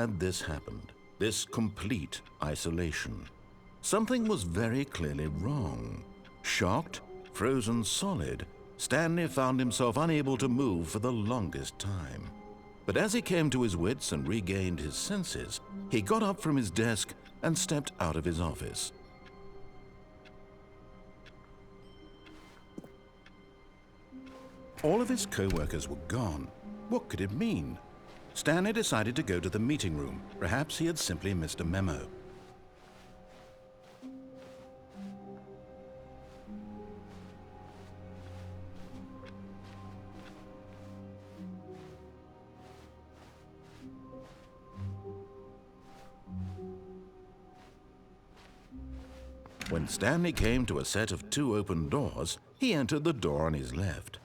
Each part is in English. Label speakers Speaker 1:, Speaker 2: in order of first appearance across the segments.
Speaker 1: had this happened? This complete isolation. Something was very clearly wrong. Shocked, frozen solid, Stanley found himself unable to move for the longest time. But as he came to his wits and regained his senses, he got up from his desk and stepped out of his office. All of his co-workers were gone. What could it mean? Stanley decided to go to the meeting room. Perhaps he had simply missed a memo. When Stanley came to a set of 2 open doors, he entered the door on his left.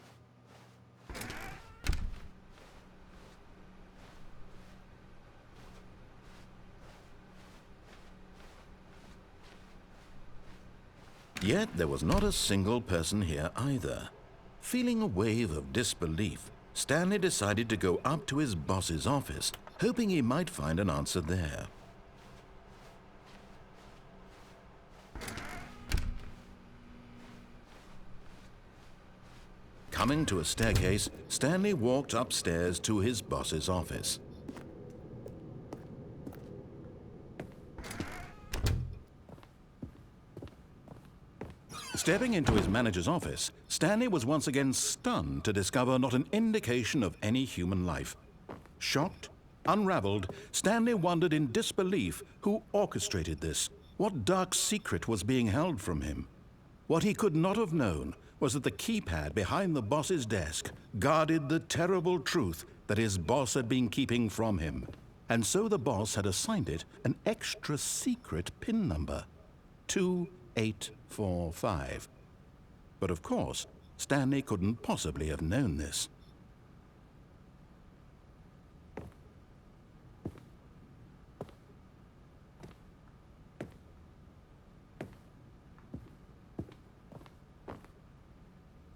Speaker 1: Yet there was not a single person here either. Feeling a wave of disbelief, Stanley decided to go up to his boss's office, hoping he might find an answer there. Coming to a staircase, Stanley walked upstairs to his boss's office. Stepping into his manager's office, Stanley was once again stunned to discover not an indication of any human life. Shocked, unraveled, Stanley wondered in disbelief who orchestrated this. What dark secret was being held from him? What he could not have known was that the keypad behind the boss's desk guarded the terrible truth that his boss had been keeping from him. And so the boss had assigned it an extra secret PIN number, 2845. But of course, Stanley couldn't possibly have known this.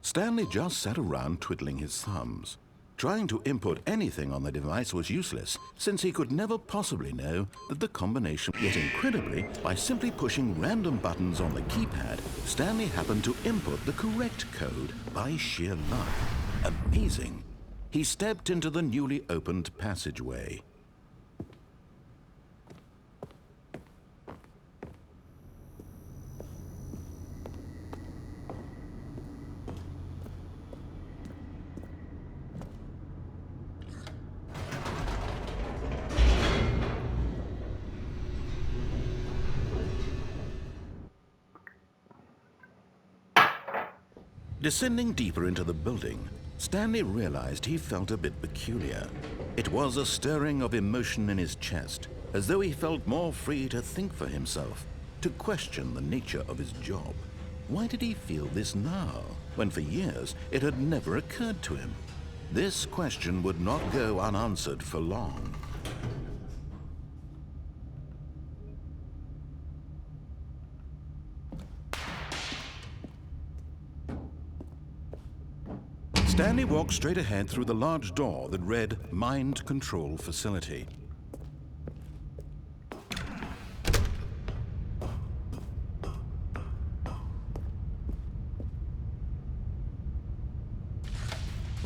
Speaker 1: Stanley just sat around twiddling his thumbs. Trying to input anything on the device was useless, since he could never possibly know that the combination. Yet incredibly, by simply pushing random buttons on the keypad, Stanley happened to input the correct code by sheer luck. Amazing. He stepped into the newly opened passageway. Descending deeper into the building, Stanley realized he felt a bit peculiar. It was a stirring of emotion in his chest, as though he felt more free to think for himself, to question the nature of his job. Why did he feel this now, when for years it had never occurred to him? This question would not go unanswered for long. Stanley walked straight ahead through the large door that read Mind Control Facility.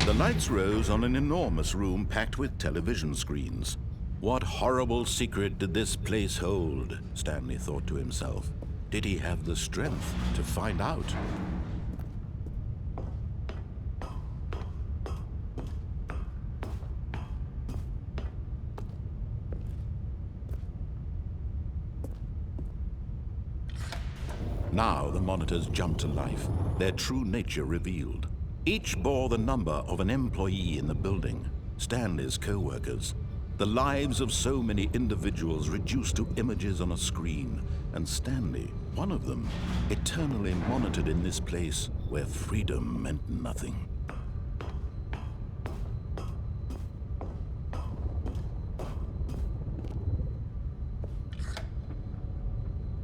Speaker 1: The lights rose on an enormous room packed with television screens. What horrible secret did this place hold? Stanley thought to himself. Did he have the strength to find out? Now the monitors jumped to life, their true nature revealed. Each bore the number of an employee in the building, Stanley's co-workers. The lives of so many individuals reduced to images on a screen, and Stanley, one of them, eternally monitored in this place where freedom meant nothing.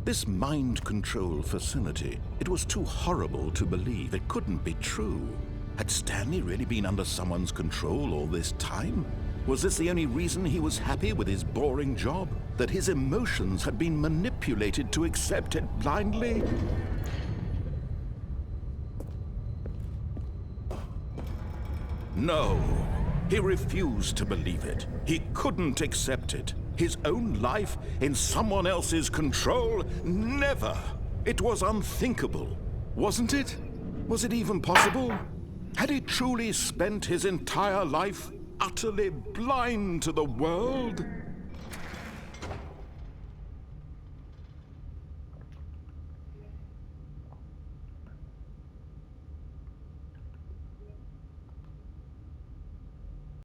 Speaker 1: This mind control facility, it was too horrible to believe. It couldn't be true. Had Stanley really been under someone's control all this time? Was this the only reason he was happy with his boring job? That his emotions had been manipulated to accept it blindly? No, he refused to believe it. He couldn't accept it. His own life in someone else's control? Never! It was unthinkable. Wasn't it? Was it even possible? Had he truly spent his entire life utterly blind to the world?